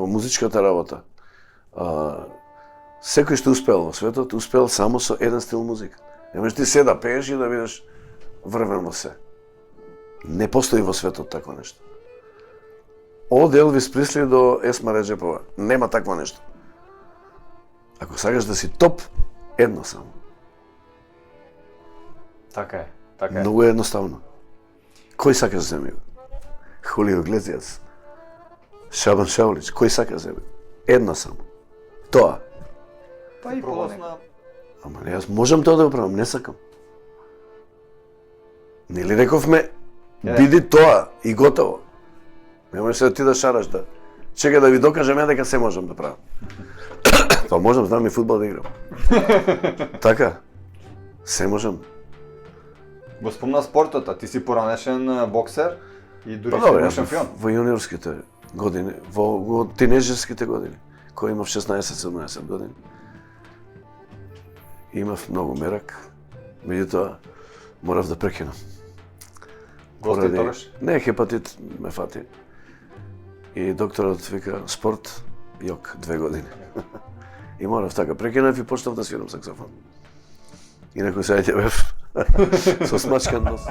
во музичката работа. Секој што успел во светот, успел само со еден стил музика. Не можеш ти се да пееш и да бидеш врвен во се. Не постои во светот такво нешто. Од Елвис Пресли до Есма Реджепова. Нема такво нешто. Ако сакаш да си топ, едно само. Така е, така е. Многу е едноставно. Кој сака да земе? Хулио Иглесијас, Шабан Шаулич, кој сака да земе? Едно само. Тоа. Па и подосна. Ама не, јас можам тоа да го правам, не сакам. Нели рековме, биди тоа и готово. Не можеш да ти да шараш да. Чека да ви докажам ја дека се можам да правам. Тоа можам, знам и фудбал да играм. Така, се можам. Го спомна спортот, а ти си поранешен боксер и дури Добре, си шампион. во јуниорските години, во тинеџерските години, кој имав 16-17 години, имав многу мерак, меѓутоа морав да прекинам. Гости тогаш? Не, хепатит ме фати. И докторот вика, спорт, јок, 2 години. И морав така, прекинав и почнав да свирам саксофон. Инаку се ајде бев со смачкан нос.